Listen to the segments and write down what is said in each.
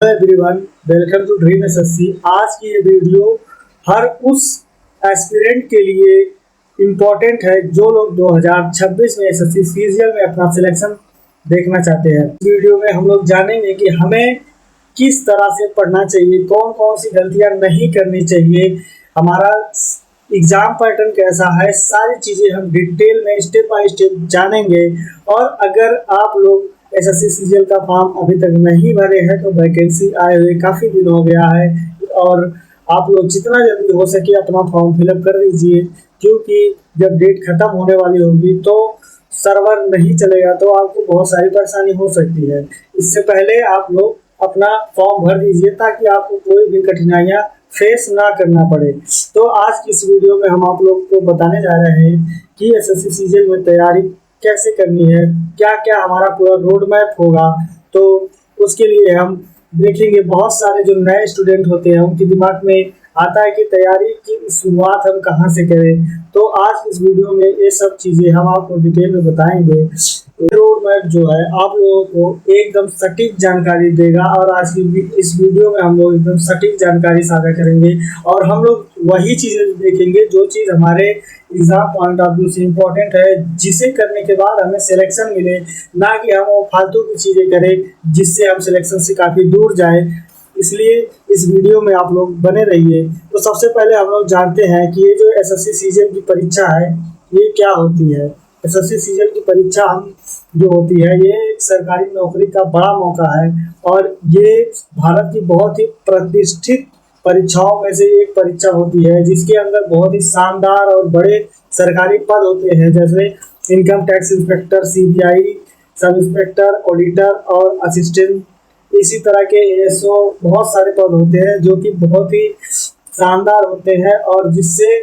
Hello everyone, welcome to Dream SSC. आज की ये वीडियो हर उस एस्पिरेंट के लिए इम्पोर्टेंट है जो लोग 2026 में एसएससी सीजीएल में अपना सिलेक्शन देखना चाहते हैं। इस वीडियो में हम लोग जानेंगे कि हमें किस तरह से पढ़ना चाहिए, कौन कौन सी गलतियां नहीं करनी चाहिए, हमारा एग्जाम पैटर्न कैसा है, सारी चीज़ें हम डिटेल में स्टेप बाय स्टेप जानेंगे। और अगर आप लोग एसएससी सीजीएल का फॉर्म अभी तक नहीं भरे हैं तो वैकेंसी आए हुए काफ़ी दिन हो गया है और आप लोग जितना जल्दी हो सके अपना फॉर्म फिलअप कर दीजिए, क्योंकि जब डेट ख़त्म होने वाली होगी तो सर्वर नहीं चलेगा तो आपको बहुत सारी परेशानी हो सकती है। इससे पहले आप लोग अपना फॉर्म भर दीजिए ताकि आपको कोई भी कठिनाइयाँ फेस ना करना पड़े। तो आज की इस वीडियो में हम आप लोग को बताने जा रहे हैं कि एसएससी सीजीएल में तैयारी कैसे करनी है, क्या क्या हमारा पूरा रोड मैप होगा। तो उसके लिए हम देखेंगे, बहुत सारे जो नए स्टूडेंट होते हैं उनके दिमाग में आता है कि तैयारी की शुरुआत हम कहाँ से करें। तो आज इस वीडियो में ये सब चीज़ें हम आपको डिटेल में बताएंगे। रोड मैप जो है आप लोगों को एकदम सटीक जानकारी देगा और आज की इस वीडियो में हम लोग एकदम सटीक जानकारी साझा करेंगे और हम लोग वही चीज़ें देखेंगे जो चीज़ हमारे एग्जाम पॉइंट ऑफ व्यू से इम्पोर्टेंट है, जिसे करने के बाद हमें सिलेक्शन मिले, ना कि हम वो फालतू की चीज़ें करें जिससे हम सिलेक्शन से काफ़ी दूर जाए। इसलिए इस वीडियो में आप लोग बने रहिए। तो सबसे पहले हम लोग जानते हैं कि ये जो एसएससी सीजीएल की परीक्षा है ये क्या होती है। एसएससी सीजीएल की परीक्षा हम जो होती है ये एक सरकारी नौकरी का बड़ा मौका है और ये भारत की बहुत ही प्रतिष्ठित परीक्षाओं में से एक परीक्षा होती है, जिसके अंदर बहुत ही शानदार और बड़े सरकारी पद होते हैं, जैसे income tax inspector, CBI sub inspector, auditor और असिस्टेंट। इसी तरह के एएसओ बहुत सारे पद होते हैं जो कि बहुत ही शानदार होते हैं और जिससे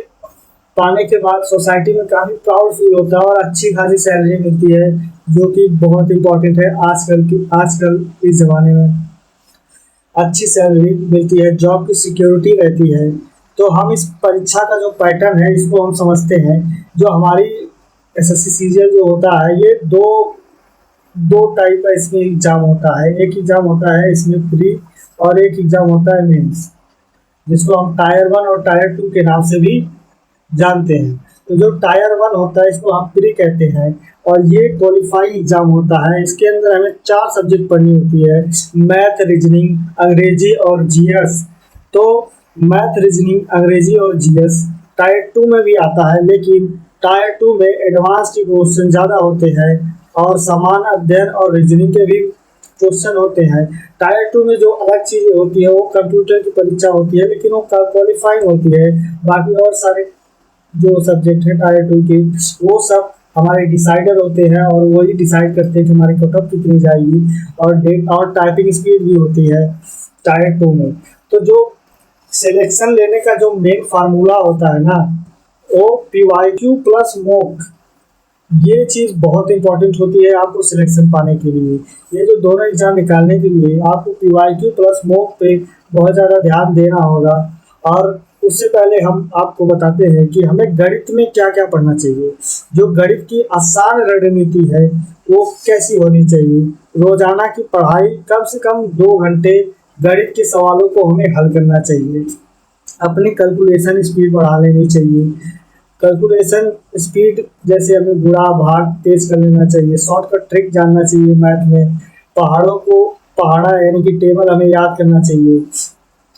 पाने के बाद सोसाइटी में काफ़ी प्राउड फील होता है और अच्छी खासी सैलरी मिलती है, जो कि बहुत इम्पोर्टेंट है आजकल इस ज़माने में। अच्छी सैलरी मिलती है, जॉब की सिक्योरिटी रहती है। तो हम इस परीक्षा का जो पैटर्न है इसको हम समझते हैं। जो हमारी एसएससी सीजीएल जो होता है ये दो टाइप का इसमें एग्जाम होता है। एक एग्जाम होता है इसमें प्री और एक एग्जाम होता है मेंस, जिसको हम टायर 1 और टायर 2 के नाम से भी जानते हैं। तो जो टायर 1 होता है इसको हम प्री कहते हैं और ये क्वालिफाइंग एग्जाम होता है। इसके अंदर हमें 4 सब्जेक्ट पढ़नी होती है, मैथ, रीजनिंग, अंग्रेजी और जीएस। तो मैथ, रीजनिंग, अंग्रेजी और जीएस टायर 2 में भी आता है, लेकिन टायर 2 में एडवांस के क्वेश्चन ज़्यादा होते हैं और सामान्य अध्ययन और रीजनिंग के भी क्वेश्चन होते हैं। टायर 2 में जो अलग चीज़ें होती है वो कंप्यूटर की परीक्षा होती है, लेकिन वो क्वालिफाइंग होती है। बाकी और सारे जो सब्जेक्ट है टायर 2 के वो सब हमारे डिसाइडर होते हैं और वही डिसाइड करते हैं कि हमारी कट ऑफ कितनी जाएगी और डेट और टाइपिंग स्पीड भी होती है टायर 2 में। तो जो सिलेक्शन लेने का जो मेन फार्मूला होता है ना, वो पीवाईक्यू प्लस मॉक, ये चीज़ बहुत इंपॉर्टेंट होती है आपको सिलेक्शन पाने के लिए। ये जो दोनों एग्जाम निकालने के लिए आपको पीवाईक्यू प्लस मॉक पे बहुत ज़्यादा ध्यान देना होगा। और उससे पहले हम आपको बताते हैं कि हमें गणित में क्या क्या पढ़ना चाहिए। जो गणित की आसान रणनीति है वो कैसी होनी चाहिए। रोजाना की पढ़ाई कम से कम 2 घंटे गणित के सवालों को हमें हल करना चाहिए। अपनी कैलकुलेशन स्पीड बढ़ा लेनी चाहिए। कैलकुलेशन स्पीड जैसे हमें गुणा भाग तेज कर लेना चाहिए। शॉर्टकट ट्रिक जानना चाहिए मैथ में। पहाड़ा यानी कि टेबल हमें याद करना चाहिए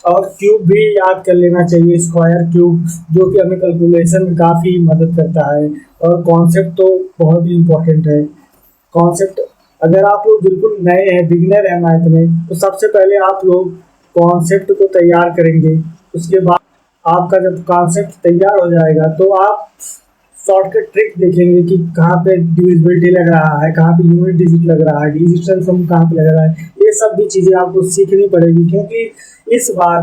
और क्यूब भी याद कर लेना चाहिए, स्क्वायर क्यूब, जो कि हमें कैलकुलेशन में काफ़ी मदद करता है। और कॉन्सेप्ट तो बहुत ही इम्पोर्टेंट है। कॉन्सेप्ट अगर आप लोग बिल्कुल नए हैं, बिगिनर हैं मैथ में, तो सबसे पहले आप लोग कॉन्सेप्ट को तैयार करेंगे। उसके बाद आपका जब कॉन्सेप्ट तैयार हो जाएगा तो आप शॉर्टकट ट्रिक देखेंगे कि कहाँ पे डिविजिबिलिटी लग रहा है, कहाँ पे यूनिट डिजिट लग रहा है, डिजिटल सम कहाँ पे लग रहा है। ये सब भी चीज़ें आपको सीखनी पड़ेगी, क्योंकि इस बार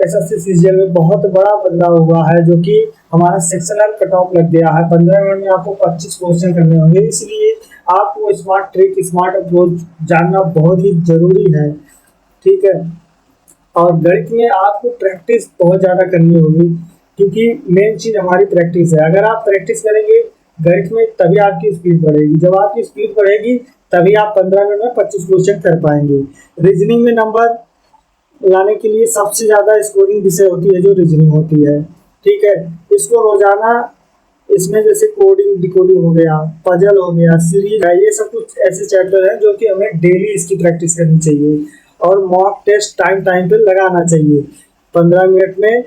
एसएससी सीजीएल में बहुत बड़ा बदलाव हुआ है, जो कि हमारा सेक्शनल कट ऑफ लग गया है। 15 मिनट में आपको 25 क्वेश्चन करने होंगे, इसलिए आपको स्मार्ट ट्रिक, स्मार्ट अप्रोच जानना बहुत ही जरूरी है। ठीक है। और गणित में आपको प्रैक्टिस बहुत ज़्यादा करनी होगी, क्योंकि मेन चीज़ हमारी प्रैक्टिस है। अगर आप प्रैक्टिस करेंगे गणित में तभी आपकी स्पीड बढ़ेगी। जब आपकी स्पीड बढ़ेगी तभी आप 15 मिनट में 25 क्वेश्चन कर पाएंगे। रीजनिंग में नंबर लाने के लिए सबसे ज़्यादा स्कोरिंग विषय होती है जो रीजनिंग होती है। ठीक है, इसको रोजाना इसमें जैसे कोडिंग डिकोडिंग हो गया, पजल हो गया, सीरीज है, ये सब कुछ ऐसे चैप्टर हैं जो कि हमें डेली इसकी प्रैक्टिस करनी चाहिए। और मॉक टेस्ट टाइम टाइम पे लगाना चाहिए। 15 मिनट में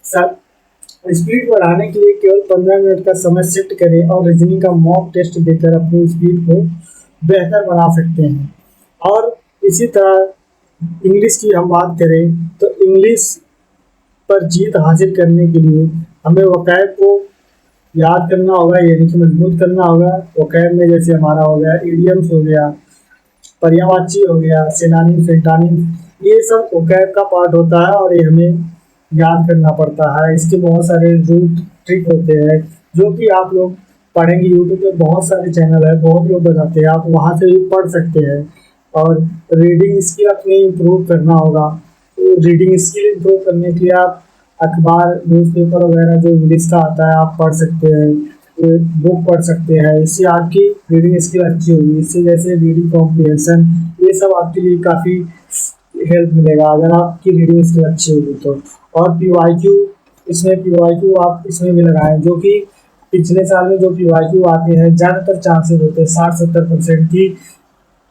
सब स्पीड बढ़ाने के लिए केवल 15 मिनट का समय सेट करें और रीजनिंग का मॉक टेस्ट देकर अपनी स्पीड को बेहतर बना सकते हैं। और इसी तरह इंग्लिश की हम बात करें तो इंग्लिश पर जीत हासिल करने के लिए हमें वोकैब को याद करना होगा, यानी कि मजबूत करना होगा। वोकैब में जैसे हमारा हो गया इडियम्स हो गया, पर्यायवाची हो गया, सिनोनिम सिंटोनिम, ये सब वोकैब का पार्ट होता है और ये हमें याद करना पड़ता है। इसके बहुत सारे रूट ट्रिक होते हैं जो कि आप लोग पढ़ेंगे। यूट्यूब पे बहुत सारे चैनल है, बहुत लोग बताते हैं, आप वहाँ से भी पढ़ सकते हैं। और रीडिंग स्किल अपनी इम्प्रूव करना होगा। तो रीडिंग स्किल इम्प्रूव करने के लिए आप अखबार, न्यूज़पेपर वगैरह जो इंग्लिश का आता है आप पढ़ सकते हैं, बुक पढ़ सकते हैं। इससे आपकी रीडिंग स्किल अच्छी होगी। इससे जैसे रीडिंग कॉम्प्रिहेंशन, ये सब आपके लिए काफ़ी हेल्प मिलेगा अगर आपकी रीडिंग स्किल अच्छी होगी तो। और पीवाईक्यू, इसमें पीवाईक्यू आप इसमें भी लगाएं, जो कि पिछले साल में जो पीवाईक्यू आते हैं ज़्यादातर चांसेस होते हैं 60-70% की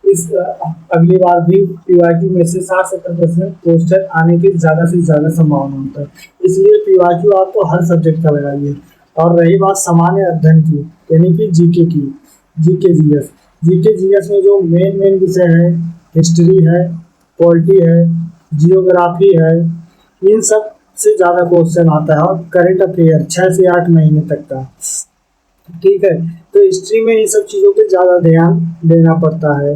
इस अगली बार भी पीवाईक्यू में से 60-70% क्वेश्चन आने की ज़्यादा से ज़्यादा संभावना होता है। इसलिए पीवाईक्यू आपको हर सब्जेक्ट का लगाइए। और रही बात सामान्य अध्ययन की, यानी कि जीके की, जीके जीएस, जीके जीएस में जो मेन विषय है, हिस्ट्री है, पॉलिटी है, जियोग्राफी है, इन सब से ज़्यादा क्वेश्चन आता है। और करंट अफेयर 6 से 8 महीने तक का। ठीक है, तो हिस्ट्री में इन सब चीज़ों पे ज़्यादा ध्यान देना पड़ता है।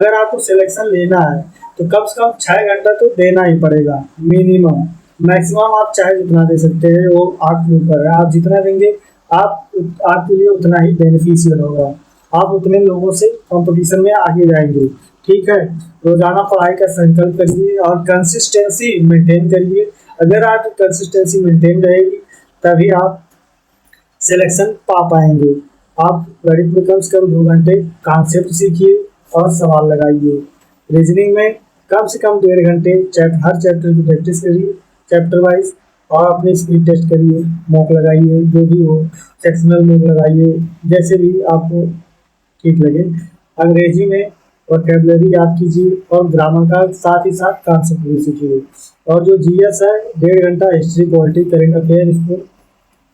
अगर आपको सिलेक्शन लेना है तो कम से कम 6 घंटा तो देना ही पड़ेगा मिनिमम। मैक्सिमम आप चाहे जितना दे सकते हैं, वो आपके ऊपर है। आप जितना देंगे आप आपके लिए उतना ही बेनिफिशियल होगा। आप उतने लोगों से कंपटीशन में आगे जाएंगे। ठीक है, रोजाना पढ़ाई का संकल्प करिए और कंसिस्टेंसी मेंटेन करिए। अगर आपकी कंसिस्टेंसी मेंटेन रहेगी तभी आप सिलेक्शन पा पाएंगे। आप गणित में कम से कम 2 घंटे कॉन्सेप्ट सीखिए और सवाल लगाइए। रीजनिंग में कम से कम 1.5 घंटे हर चैप्टर की प्रैक्टिस करिए, चैप्टर वाइज। और अपनी स्पीड टेस्ट करिए, मॉक लगाइए, जो भी हो, सेक्शनल मॉक लगाइए, जैसे भी आपको ठीक लगे। अंग्रेजी में वोकैबुलरी याद कीजिए और ग्रामर का साथ ही साथ कॉन्सेप्ट भी सीखिए। और जो जीएस है 1.5 घंटा हिस्ट्री, पॉलिटी, करंट अफेयर, इसको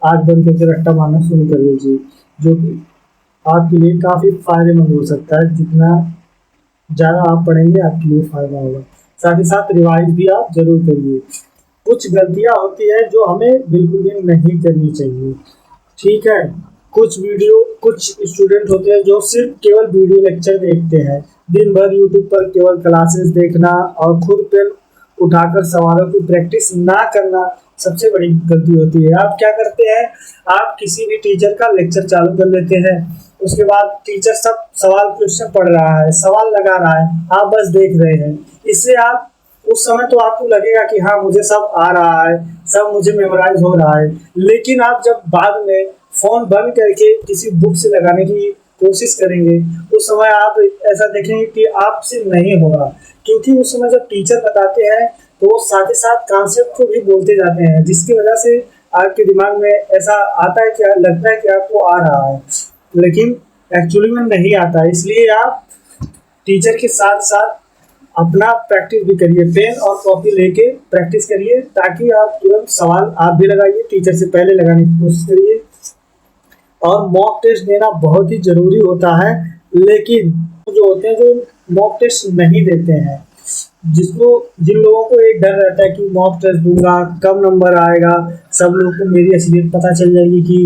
आग बंद करके रट्टा मारना शुरू कर लीजिए, जो कि आपके लिए काफ़ी फायदेमंद हो सकता है। जितना ज़्यादा आप पढ़ेंगे आपके लिए फ़ायदा होगा। साथ ही साथ रिवाइज भी आप जरूर करिए। कुछ गलतियां होती है जो हमें बिल्कुल भी नहीं करनी चाहिए। ठीक है, कुछ स्टूडेंट होते हैं जो सिर्फ केवल वीडियो लेक्चर देखते हैं, दिन भर यूट्यूब पर केवल क्लासेस देखना और खुद पेन उठाकर सवालों की प्रैक्टिस ना करना सबसे बड़ी गलती होती है। आप क्या करते हैं, आप किसी भी टीचर का लेक्चर चालू कर लेते हैं, उसके बाद टीचर सब सवाल क्वेश्चन पढ़ रहा है, सवाल लगा रहा है, आप बस देख रहे हैं। इससे आप उस समय तो आपको लगेगा कि हाँ मुझे सब आ रहा है, सब मुझे मेमोराइज हो रहा है। लेकिन आप जब बाद में फोन बंद करके किसी बुक से लगाने की कोशिश करेंगे उस समय आप ऐसा देखेंगे कि आपसे नहीं होगा। क्योंकि उस समय जब टीचर बताते हैं तो वो साथ ही साथ कॉन्सेप्ट को भी बोलते जाते हैं, जिसकी वजह से आपके दिमाग में ऐसा आता है कि लगता है कि आपको आ रहा है, लेकिन एक्चुअली में नहीं आता। इसलिए आप टीचर के साथ साथ अपना प्रैक्टिस भी करिए, पेन और कॉपी लेके प्रैक्टिस करिए, ताकि आप तुरंत सवाल आप भी लगाइए, टीचर से पहले लगाने की कोशिश करिए। और मॉक टेस्ट देना बहुत ही ज़रूरी होता है। लेकिन जो होते हैं जो मॉक टेस्ट नहीं देते हैं, जिन लोगों को एक डर रहता है कि मॉक टेस्ट दूंगा कम नंबर आएगा, सब लोगों को मेरी असलियत पता चल जाएगी कि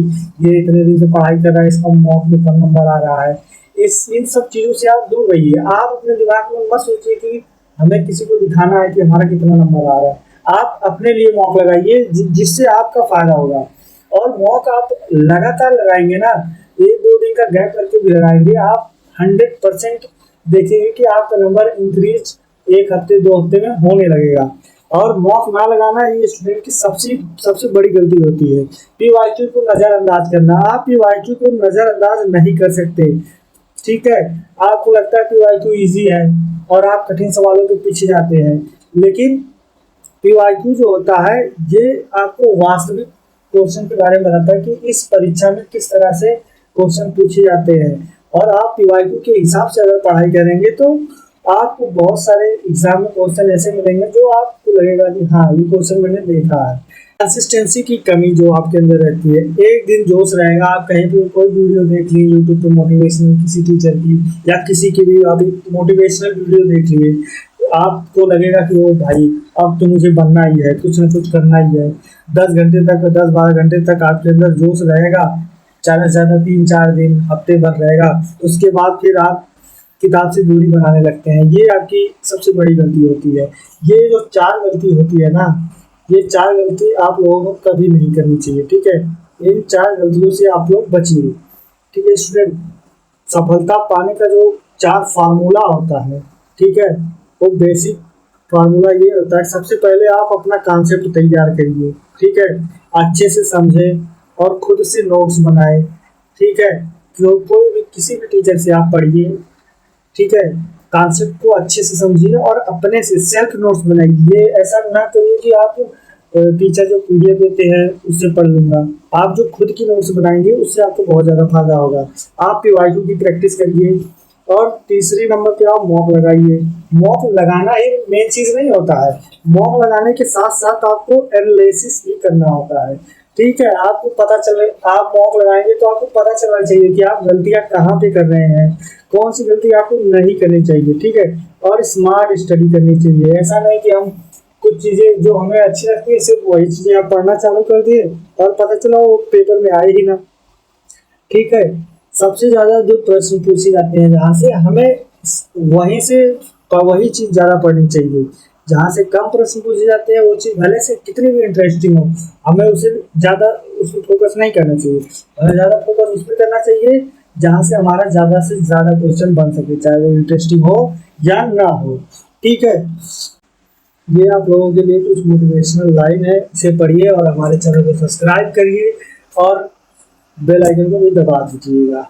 ये इतने दिन से पढ़ाई कर रहा है, इसका मॉक में कम नंबर आ रहा है, इन सब चीज़ों से आप दूर रहिए। आप अपने दिमाग में मत सोचिए कि हमें किसी को दिखाना है कि हमारा कितना नंबर आ रहा है। आप अपने लिए मॉक लगाइए जिससे आपका फायदा होगा। और मॉक आप लगातार लगाएंगे ना, 1-2 दिन का गैप करके भी लगाएंगे, आप 100% देखेंगे कि आपका नंबर इंक्रीज 1 हफ्ते 2 हफ्ते में होने लगेगा। और मॉक ना लगाना ये स्टूडेंट की सबसे बड़ी गलती होती है। पीवाईक्यू को नज़रअंदाज करना, आप पीवाईक्यू को नज़रअंदाज नहीं कर सकते। ठीक है, आपको लगता है पीवाईक्यू इजी है और आप कठिन सवालों के पीछे जाते हैं, लेकिन पीवाईक्यू जो होता है ये आपको वास्तविक क्वेश्चन के बारे में बताता है कि इस परीक्षा में किस तरह से क्वेश्चन पूछे जाते हैं। और आप पीवाईक्यू के हिसाब से अगर पढ़ाई करेंगे तो आपको बहुत सारे एग्जाम में क्वेश्चन ऐसे मिलेंगे जो आपको लगेगा कि हाँ ये क्वेश्चन मैंने देखा है। कंसिस्टेंसी की कमी जो आपके अंदर रहती है, एक दिन जोश रहेगा, आप कहीं भी कोई वीडियो देख ली यूट्यूब पे मोटिवेशनल किसी टीचर की या किसी की भी आप मोटिवेशनल वीडियो देख लिए, आपको लगेगा कि ओ भाई अब तो मुझे बनना ही है, कुछ ना कुछ करना ही है। 10-12 घंटे तक आपके अंदर जोश रहेगा, ज़्यादा से ज़्यादा 3-4 दिन हफ्ते भर रहेगा। उसके बाद फिर आप किताब से दूरी बनाने लगते हैं। ये आपकी सबसे बड़ी गलती होती है। ये जो 4 गलती होती है ना, ये 4 गलती आप लोगों को कभी नहीं करनी चाहिए, ठीक है। इन 4 गलतियों से आप लोग बचिए, ठीक है स्टूडेंट। सफलता पाने का जो 4 फार्मूला होता है, ठीक है, वो बेसिक फार्मूला ये होता है, सबसे पहले आप अपना कॉन्सेप्ट तैयार करिए, ठीक है, अच्छे से समझें और खुद से नोट्स बनाएं, ठीक है। जो कोई भी किसी भी टीचर से आप पढ़िए, ठीक है, कॉन्सेप्ट को अच्छे से समझिए और अपने से सेल्फ नोट्स बनाइए। ऐसा ना करिए कि आप टीचर जो पीडीएफ देते हैं उससे पढ़ लूंगा। आप जो खुद की नोट्स बनाएंगे उससे आपको बहुत ज़्यादा फायदा होगा। आप पीवाईक्यू की प्रैक्टिस करिए और तीसरी नंबर पे आप मॉक लगाइए। मॉक लगाना एक मेन चीज़ नहीं होता है, मॉक लगाने के साथ साथ आपको एनालिसिस भी करना होता है, ठीक है। आपको पता चले, आप मॉक लगाएंगे तो आपको पता चलना चाहिए कि आप गलतियां कहाँ पे कर रहे हैं, कौन सी गलती आपको नहीं करनी चाहिए, ठीक है। और स्मार्ट स्टडी करनी चाहिए। ऐसा नहीं कि हम कुछ चीज़ें जो हमें अच्छी लगती है सिर्फ वही चीज़ें आप पढ़ना चालू कर दिए और पता चला वो पेपर में आए ही ना, ठीक है। सबसे ज़्यादा जो प्रश्न पूछे जाते हैं जहाँ से हमें वहीं से वही चीज़ ज़्यादा पढ़नी चाहिए। जहाँ से कम प्रश्न पूछे जाते हैं वो चीज़ भले से कितनी भी इंटरेस्टिंग हो, हमें उसे ज़्यादा उस पर फोकस नहीं करना चाहिए। हमें ज़्यादा फोकस उस पर करना चाहिए जहाँ से हमारा ज़्यादा से ज़्यादा क्वेश्चन बन सके, चाहे वो इंटरेस्टिंग हो या ना हो, ठीक है। ये आप लोगों के लिए कुछ मोटिवेशनल लाइन है, इसे पढ़िए और हमारे चैनल को सब्सक्राइब करिए और बेल आइकन को भी दबा दीजिएगा।